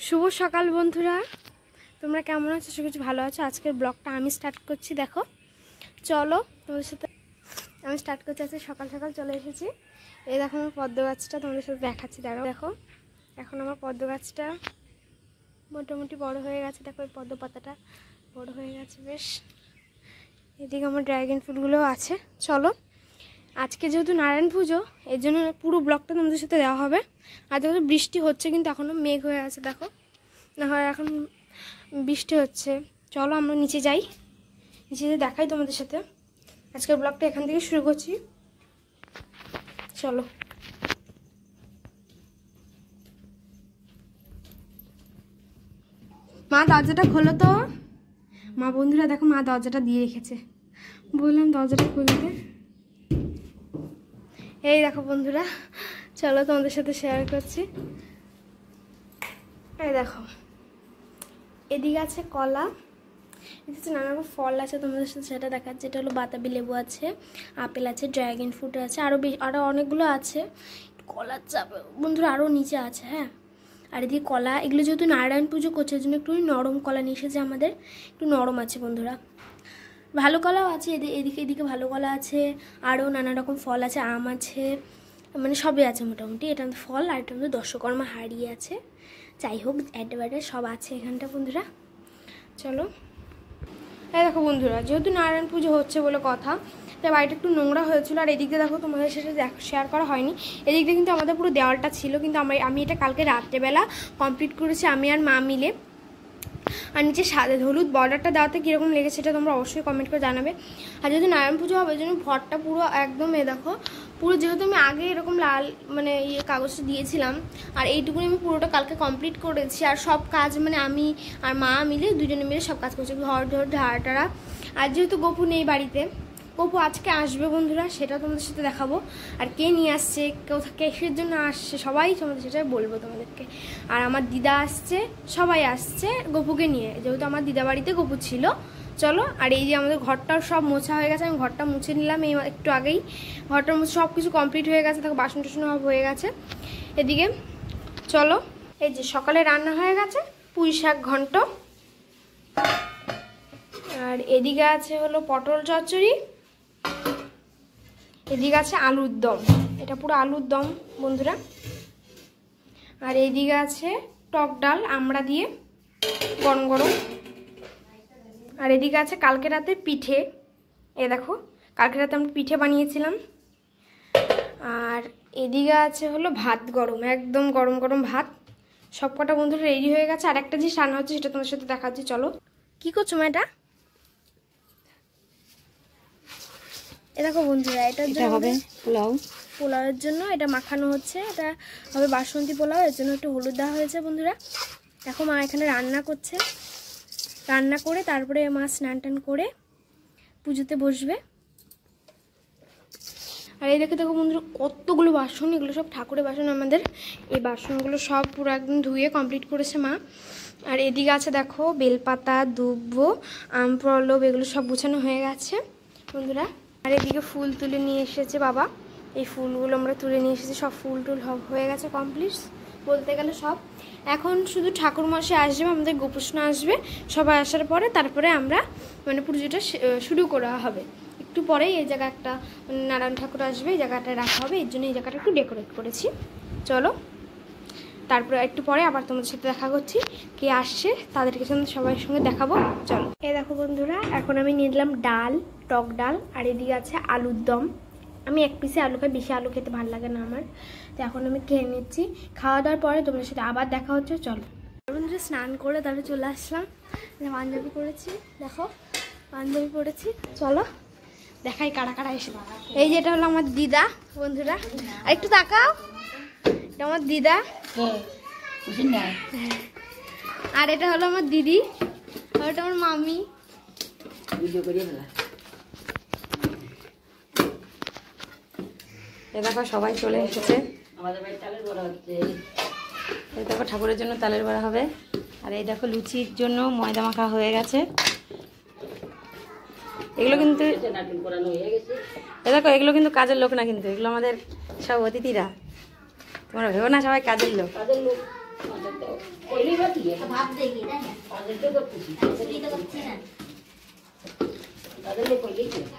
শুভ সকাল বন্ধুরা, তোমরা কেমন আছো? সব কিছু ভালো আছো? আজকের ব্লগটা আমি স্টার্ট করছি। দেখো, চলো তোমাদের সাথে আমি স্টার্ট করছি। আজকে সকাল সকাল চলে এসেছি। এই দেখো আমার পদ্ম গাছটা তোমাদের সাথে দেখাচ্ছি। দেখো এখন আমার পদ্ম গাছটা মোটামুটি বড় হয়ে গেছে। দেখো এই পদ্ম পাতাটা বড় হয়ে গেছে বেশ। এদিকে আমার ড্রাগন ফ্রুটগুলোও আছে। চলো, আজকে যেহেতু নারায়ণ পুজো, এর জন্য পুরো ব্লগটা তোমাদের সাথে দেওয়া হবে। আর যেহেতু বৃষ্টি হচ্ছে, কিন্তু এখনও মেঘ হয়ে আছে। দেখো না হয় এখন বৃষ্টি হচ্ছে। চলো আমরা নিচে যাই, নিচে যেয়ে দেখাই তোমাদের সাথে। আজকের ব্লগটা এখান থেকে শুরু করছি। চলো। মা দরজাটা খোলো তো। মা বন্ধুরা দেখো, মা দরজাটা দিয়ে রেখেছে। বললাম দরজাটা খুলতে। এই দেখো বন্ধুরা, চলো তোমাদের সাথে শেয়ার করছি। এই দেখো, এদিকে আছে কলা, এদিকে নানা রকম ফল আছে। তোমাদের সাথে সেটা দেখাচ্ছে। এটা হলো বাতাবি লেবু আছে, আপেল আছে, ড্রাগন ফ্রুট আছে, আরও অনেকগুলো আছে। কলার চাপ বন্ধুরা আরও নিচে আছে। হ্যাঁ, আর এদিকে কলা, এগুলো যেহেতু নারায়ণ পুজো করছে, এর জন্য একটু নরম কলা নিয়ে এসেছে আমাদের। একটু নরম আছে বন্ধুরা। ভালো কলাও আছে, এদিকে ভালো কলা আছে। আরও নানা রকম ফল আছে, আম আছে, মানে সবই আছে মোটামুটি। এটা আমাদের ফল, আর এটা আমাদের দর্শকর্মা হারিয়ে আছে। যাই হোক, অ্যাডভার্টাইজ সব আছে এখানটা বন্ধুরা। চলো। এই দেখো বন্ধুরা, যেহেতু নারায়ণ পুজো হচ্ছে বলে কথা, তাই বাড়িটা একটু নোংরা হয়েছিল। আর এদিকে দেখো, তোমাদের সাথে শেয়ার করা হয়নি, এদিকে কিন্তু আমাদের পুরো দেওয়ালটা ছিল, কিন্তু আমি এটা কালকে রাত্রেবেলা কমপ্লিট করেছি, আমি আর মা মিলে। আর নিচে সাদা হলুদ বর্ডারটা দেওয়াতে কীরকম লেগেছে সেটা তোমরা অবশ্যই কমেন্ট করে জানাবে। আর যেহেতু নারায়ণ পুজো হবে, ওই জন্য ঘরটা পুরো একদম দেখো পুরো, যেহেতু আমি আগে এরকম লাল মানে কাগজটা দিয়েছিলাম, আর এইটুকুনি আমি পুরোটা কালকে কমপ্লিট করেছি। আর সব কাজ মানে আমি আর মা মিলে দুজনে মিলে সব কাজ করছি, ঘর ঝাড়াটারা। আর যেহেতু গপু নেই বাড়িতে, গপু আজকে আসবে বন্ধুরা, সেটা তোমাদের সাথে দেখাবো। আর কে নিয়ে আসছে, কিসের জন্য আসছে, সবাই তোমাদের সেটা বলবো তোমাদেরকে। আর আমার দিদা আসছে, সবাই আসছে গপুকে নিয়ে, যেহেতু আমার দিদা বাড়িতে গপু ছিল। চলো। আর এই যে আমাদের ঘরটাও সব মোছা হয়ে গেছে, আমি ঘরটা মুছে নিলাম এই একটু আগেই। ঘরটার মধ্যে সব কিছু কমপ্লিট হয়ে গেছে। দেখো বাসন টাসন সব হয়ে গেছে এদিকে। চলো, এই যে সকালে রান্না হয়ে গেছে পুঁই শাক ঘন্ট। আর এদিকে আছে হলো পটল চচ্চড়ি, এদিকে আছে আলুর দম। এটা পুরো আলুর দম বন্ধুরা। আর এইদিকে আছে টক ডাল আমড়া দিয়ে গরম গরম। আর এদিকে আছে কালকে রাতে পিঠে। এ দেখো, কালকে রাতে আমরা পিঠে বানিয়েছিলাম। আর এদিকে আছে হলো ভাত গরম, একদম গরম গরম ভাত। সব কটা বন্ধুরা রেডি হয়ে গেছে। আর একটা জিনিস রান্না হচ্ছে, সেটা তোমার সাথে দেখাচ্ছি। চলো। কি করছো মা? এটা দেখো বন্ধুরা, এটার জন্য হবে পোলাওয়ের জন্য এটা মাখানো হচ্ছে। এটা হবে বাসন্তী পোলাও, এর জন্য একটু হলুদ দেওয়া হয়েছে বন্ধুরা। দেখো মা এখানে রান্না করছে, রান্না করে তারপরে মা স্নান টান করে পুজোতে বসবে। আর এই দেখো বন্ধুরা, কতগুলো বাসন, এগুলো সব ঠাকুরের বাসন আমাদের। এই বাসনগুলো সব পুরো একদম ধুয়ে কমপ্লিট করেছে মা। আর এদিকে আছে দেখো বেলপাতা, দুব্বো, আম পল্লব, এগুলো সব গুছানো হয়ে গেছে বন্ধুরা। আর এদিকে ফুল তুলে নিয়ে এসেছে বাবা। এই ফুলগুলো আমরা তুলে নিয়ে এসেছি, সব ফুল টুল হয়ে গেছে কমপ্লিট বলতে গেলে সব। এখন শুধু ঠাকুর মশাই আসবে, আমাদের গোপুষ্ণ আসবে, সবাই আসার পরে তারপরে আমরা মানে পুজোটা শুরু করা হবে। একটু পরেই এই জায়গা একটা নারায়ণ ঠাকুর আসবে, এই জায়গাটা রাখা হবে, এর জন্য এই জায়গাটা একটু ডেকোরেট করেছি। চলো, তারপরে একটু পরে আবার তোমাদের সাথে দেখা করছি। কে আসছে তাদেরকে সবার সঙ্গে দেখাবো। চলো। এই দেখো বন্ধুরা, এখন আমি নিয়ে নিলাম ডাল, টক ডাল, আর এদিকে আছে আলুর দম। আমি এক পিসে আলু খাই, বেশি আলু খেতে ভালো লাগে না আমার। তো এখন আমি খেয়ে নিচ্ছি। খাওয়া দাওয়ার পরে তোমাদের সাথে আবার দেখা হচ্ছে। চলো বন্ধুরা, স্নান করে তাহলে চলে আসলাম। পাঞ্জাবি পরেছি, দেখো পাঞ্জাবি পরেছি। চলো দেখাই কারা কারা এসে। এই যে এটা হলো আমার দিদা বন্ধুরা, আর একটু তাকাও, এটা আমার দিদা। আর এটা হলো আমার দিদি, আর এটা আমার মামি। এই দেখো সবাই চলে এসেছে। এই দেখো ঠাকুরের জন্য তালের বড়া হবে। আর এই দেখো লুচির জন্য ময়দা মাখা হয়ে গেছে। এগুলো কিন্তু এই দেখো, এগুলো কিন্তু কাজের লোক না, কিন্তু এগুলো আমাদের সব অতিথিরা। তোমরা ভেবো না সবাই কাজের লোক। ভাব দেখি তাই না চুরি তো করছি না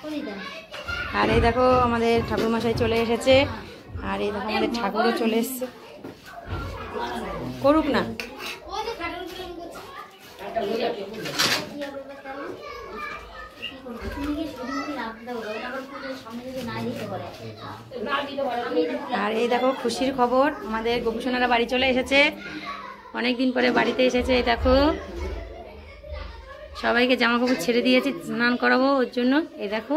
করি দেন। আর এই দেখো আমাদের ঠাকুরমশাই চলে এসেছে, আর এই দেখো আমাদের ঠাকুরও চলে এসছে। করুক না, ওই যে কাটার গুলো করছে কি হবে তাহলে কি করব তুমি কি শুধু কি রাখ দাও ওটা আবার পুজোর সামনে যদি না দিতে পারে আমি আর এই দেখো খুশির খবর, আমাদের গোপুসোনারা বাড়ি চলে এসেছে, অনেকদিন পরে বাড়িতে এসেছে। এই দেখো সবাইকে জামা কাপড় ছেড়ে দিয়েছি স্নান করাবো ওর জন্য। এই দেখো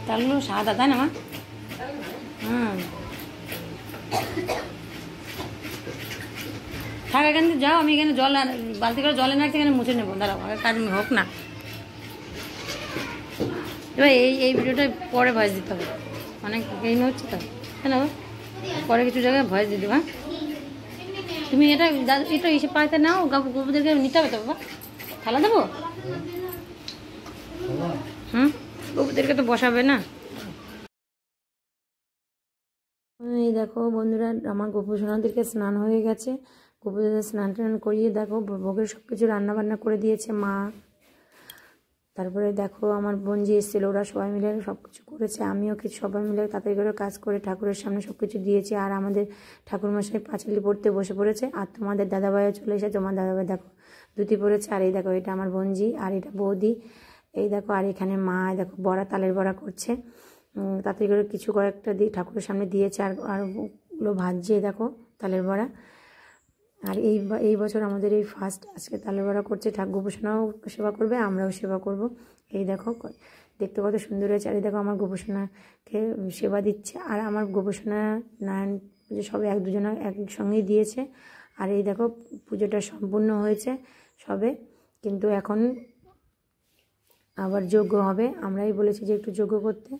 তাহলে সাদা তাই না মা? থাক এখানে যাও, আমি এখানে জল বালতি করে জলে নাকি এখানে মুছে নেবো, দাঁড়াও আগে কাজ হোক না। এবার এই ভিডিওটা পরে ভয়েস দিতে হবে, অনেক এই হচ্ছে তো তাই না, পরে কিছু জায়গায় ভয়েস দিয়ে দেবো। হ্যাঁ তুমি এটা এসে পাইতে নাও, গপুদেরকে নিতে হবে তো বাবা, থালা দেবো। গপুদেরকে তো বসাবে না। এই দেখো বন্ধুরা, আমার গোপুসোনাদেরকে স্নান হয়ে গেছে, গোপুদের স্নান টান করিয়ে দেখো ভোগের সব কিছু রান্নাবান্না করে দিয়েছে মা। তারপরে দেখো আমার বোনজি এসেছিলো, ওরা সবাই মিলে সব কিছু করেছে, আমিও কিছু সবাই মিলে তাড়াতাড়ি করে কাজ করে ঠাকুরের সামনে সব কিছু দিয়েছি। আর আমাদের ঠাকুরমশাই পাঁচালি পড়তে বসে পড়েছে, আর তোমাদের দাদাভাইও চলে এসেছে, তোমার দাদাভাই দেখো ধুতি পড়েছে। আর এই দেখো এটা আমার বোনজি, আর এটা বৌদি, এই দেখো। আর এখানে মা দেখো বড়া, তালের বড়া করছে, তাড়াতাড়ি করে কিছু কয়েকটা দিয়ে ঠাকুরের সামনে দিয়েছে। আর ওগুলো ভাজছে দেখো তালের বড়া। আর এই বছর আমাদের এই ফার্স্ট আজকে তালের বড়া করছে, গোপুসোনাও সেবা করবে, আমরাও সেবা করব। এই দেখো দেখতে কত সুন্দর হয়েছে। আর এই দেখো আমার গোপুসোনাকে সেবা দিচ্ছে, আর আমার গোপুসোনা নারায়ণ পুজো সবে এক দুজনা একসঙ্গেই দিয়েছে। আর এই দেখো পুজোটা সম্পূর্ণ হয়েছে সবে, কিন্তু এখন আবার যজ্ঞ হবে, আমরাই বলেছি যে একটু যজ্ঞ করতে।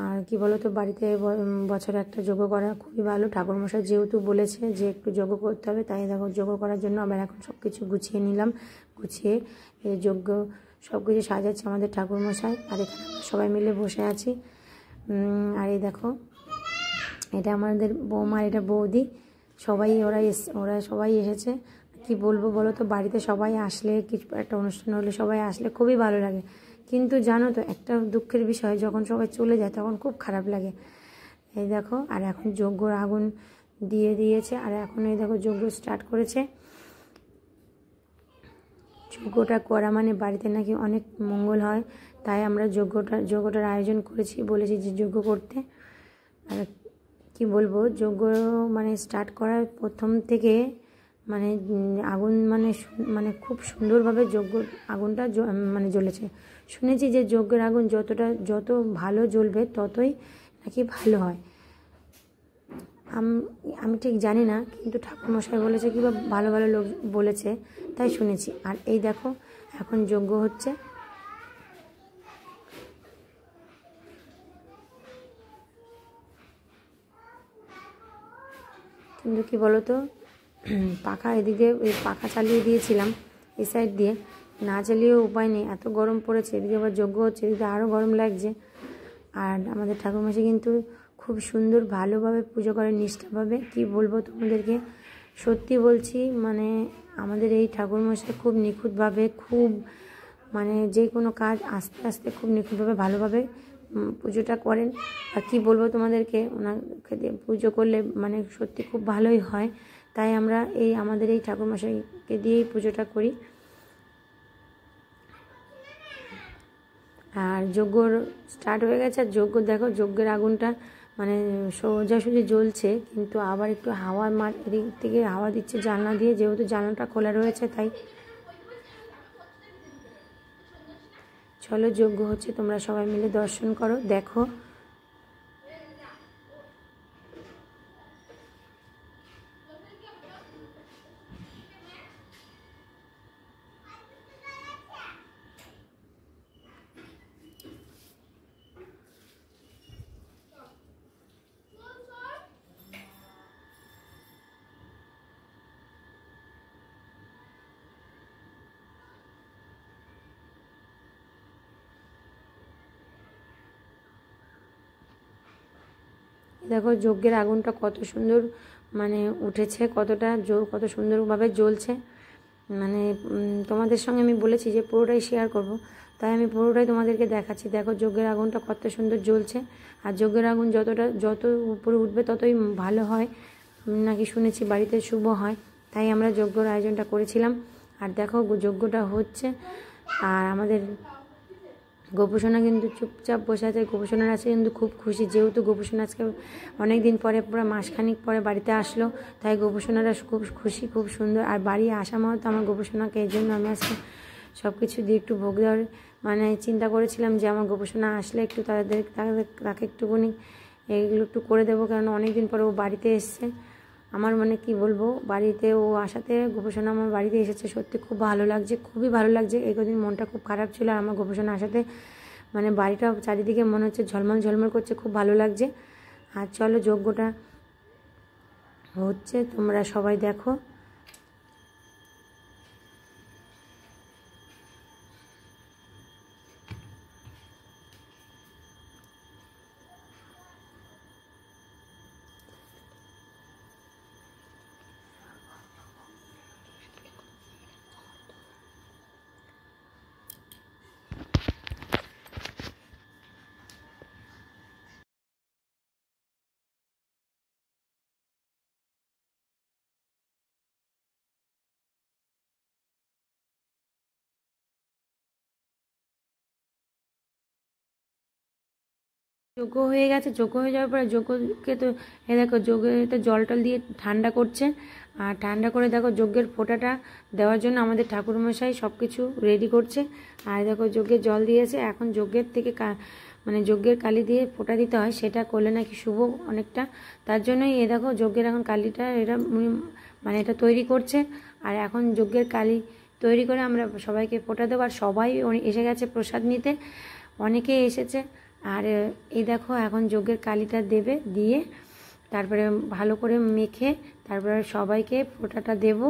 আর কি বলো তো, বাড়িতে বছরে একটা যজ্ঞ করা খুবই ভালো, ঠাকুরমশাই যেহেতু বলেছে যে একটু যজ্ঞ করতে হবে, তাই দেখো যজ্ঞ করার জন্য আবার এখন সব কিছু গুছিয়ে নিলাম। গুছিয়ে যজ্ঞ সব কিছু সাজাচ্ছে আমাদের ঠাকুরমশাই, আর এখানে আমরা সবাই মিলে বসে আছি। আর এই দেখো এটা আমাদের বৌমা, এটা বৌদি, সবাই ওরা সবাই এসেছে। কি বলবো বলো তো, বাড়িতে সবাই আসলে, কিছু একটা অনুষ্ঠান হলে সবাই আসলে খুবই ভালো লাগে, কিন্তু জানো তো একটা দুঃখের বিষয়, যখন সবাই চলে যায় তখন খুব খারাপ লাগে। এই দেখো, আর এখন যজ্ঞর আগুন দিয়ে দিয়েছে, আর এখন এই দেখো যজ্ঞ স্টার্ট করেছে। যজ্ঞটা করা মানে বাড়িতে নাকি অনেক মঙ্গল হয়, তাই আমরা যজ্ঞটার আয়োজন করেছি, বলেছি যে যজ্ঞ করতে। আর কি বলবো, যজ্ঞ মানে স্টার্ট করার প্রথম থেকে মানে আগুন মানে খুব সুন্দরভাবে আগুনটা মানে জ্বলেছে। শুনেছি যে যজ্ঞের আগুন যত ভালো জ্বলবে ততই নাকি ভালো হয়। আমি ঠিক জানি না, কিন্তু ঠাকুরমশাই বলেছে কিংবা ভালো ভালো লোক বলেছে, তাই শুনেছি। আর এই দেখো এখন যজ্ঞ হচ্ছে। কিন্তু কি বলতো, পাখা এদিকে পাখা চালিয়ে দিয়েছিলাম এই সাইড দিয়ে, না চালিয়েও উপায় নেই, এত গরম পড়েছে। এদিকে আবার যজ্ঞ হচ্ছে, এদিকে আরও গরম লাগছে। আর আমাদের ঠাকুরমশাই কিন্তু খুব সুন্দর ভালোভাবে পুজো করে, নিষ্ঠাভাবে। কি বলবো তোমাদেরকে, সত্যি বলছি, মানে আমাদের এই ঠাকুরমশাই খুব নিখুঁতভাবে, খুব মানে যে কোনো কাজ আস্তে আস্তে খুব নিখুঁতভাবে ভালোভাবে পুজোটা করেন। আর কি বলবো তোমাদেরকে, ওনাকে পুজো করলে মানে সত্যি খুব ভালোই হয়, তাই আমরা আমাদের এই ঠাকুরমশাইকে দিয়েই পুজোটা করি। আর যজ্ঞ স্টার্ট হয়ে গেছে, আর যজ্ঞ দেখো যজ্ঞের আগুনটা মানে সোজাসুজি জ্বলছে, কিন্তু আবার একটু হাওয়া এদিক থেকে হাওয়া দিচ্ছে জানলা দিয়ে, যেহেতু জানলাটা খোলা রয়েছে তাই। চলো যজ্ঞ হচ্ছে, তোমরা সবাই মিলে দর্শন করো, দেখো। দেখো যজ্ঞের আগুনটা কত সুন্দর মানে উঠেছে, কত সুন্দরভাবে জ্বলছে। মানে তোমাদের সঙ্গে আমি বলেছি যে পুরোটাই শেয়ার করব, তাই আমি পুরোটাই তোমাদেরকে দেখাচ্ছি। দেখো যজ্ঞের আগুনটা কত সুন্দর জ্বলছে। আর যজ্ঞের আগুন যত উপরে উঠবে ততই ভালো হয় নাকি শুনেছি, বাড়িতে শুভ হয়, তাই আমরা যজ্ঞর আয়োজনটা করেছিলাম। আর দেখো যজ্ঞটা হচ্ছে, আর আমাদের গোপুসোনা কিন্তু চুপচাপ বসে আছে। গোপুসোনার আছে কিন্তু খুব খুশি, যেহেতু গোপুসোনা আজকে অনেক দিন পরে, পুরো মাসখানিক পরে বাড়িতে আসলো, তাই গোপুসোনারা খুব খুশি, খুব সুন্দর। আর বাড়ি আসা তো আমার গোপুসোনাকে, এই জন্য আমি আজকে সব কিছু দিয়ে একটু ভোগ দেওয়ার মানে চিন্তা করেছিলাম যে আমার গোপুসোনা আসলে একটু তাকে একটুখানি এগুলো একটু করে দেবো, কারণ অনেক দিন পরে ও বাড়িতে এসছে। আমার মানে কি বলবো, বাড়িতে ও আসাতে গোপুসোনা আমার বাড়িতে এসেছে, সত্যি খুব ভালো লাগছে, খুবই ভালো লাগছে। এই কদিন মনটা খুব খারাপ ছিল, আর আমার গোপুসোনা আসাতে মানে বাড়িটা চারিদিকে মনে হচ্ছে ঝলমল ঝলমল করছে, খুব ভালো লাগছে। আর চলো যজ্ঞটা হচ্ছে, তোমরা সবাই দেখো। যজ্ঞ হয়ে গেছে, যজ্ঞ হয়ে যাওয়ার পরে যজ্ঞকে তো দেখো যজ্ঞতে জল টল দিয়ে ঠান্ডা করছে। আর ঠান্ডা করে দেখো যজ্ঞের ফোঁটাটা দেওয়ার জন্য আমাদের ঠাকুরমশাই সব কিছু রেডি করছে। আর দেখো যজ্ঞের জল দিয়েছে, এখন যজ্ঞের থেকে মানে যজ্ঞের কালি দিয়ে ফোঁটা দিতে হয়, সেটা করলে নাকি শুভ অনেকটা। তার জন্যই দেখো যজ্ঞের এখন কালিটা এটা মানে এটা তৈরি করছে। আর এখন যজ্ঞের কালি তৈরি করে আমরা সবাইকে ফোঁটা দেবো। আর সবাই এসে গেছে প্রসাদ নিতে, অনেকে এসেছে। আর এই দেখো এখন যজ্ঞের কালিটা দেবে, দিয়ে তারপরে ভালো করে মেখে তারপরে সবাইকে ফোঁটাটা দেব।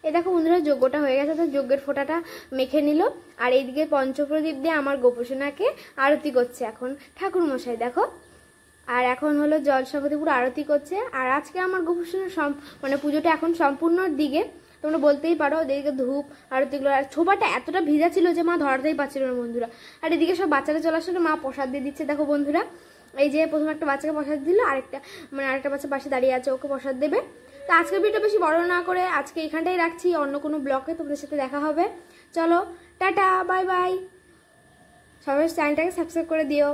এ দেখো বন্ধুরা যজ্ঞটা হয়ে গেছে, তো যজ্ঞের ফোঁটাটা মেখে নিল। আর এইদিকে পঞ্চপ্রদীপ দিয়ে আমার গোপুসোনাকে আরতি করছে এখন ঠাকুর মশাই, দেখো। আর এখন হলো জল সঙ্গতি পুরো আরতি করছে। আর আজকে আমার গোপুসোনার মানে পুজোটা এখন সম্পূর্ণ দিকে, তোমরা বলতেই পারো। ওদিকে ধূপ আরতিগুলো, আর ছোবাটা এতটা ভিজা ছিল যে মা ধরাতেই পারছিল না বন্ধুরা। আর এদিকে সব বাচ্চারা চলে আসলে মা প্রসাদ দিয়ে দিচ্ছে, দেখো বন্ধুরা। এই যে প্রথমে একটা বাচ্চাকে প্রসাদ দিল, আরেকটা বাচ্চা পাশে দাঁড়িয়ে আছে, ওকে প্রসাদ দেবে। তো আজকের ভিডিওটা বেশি বড় না করে আজকে এখানটাই রাখছি, অন্য কোনো ব্লগে তোমাদের সাথে দেখা হবে। চলো টাটা, বাই বাই, সবাই চ্যানেলটাকে সাবস্ক্রাইব করে দিও।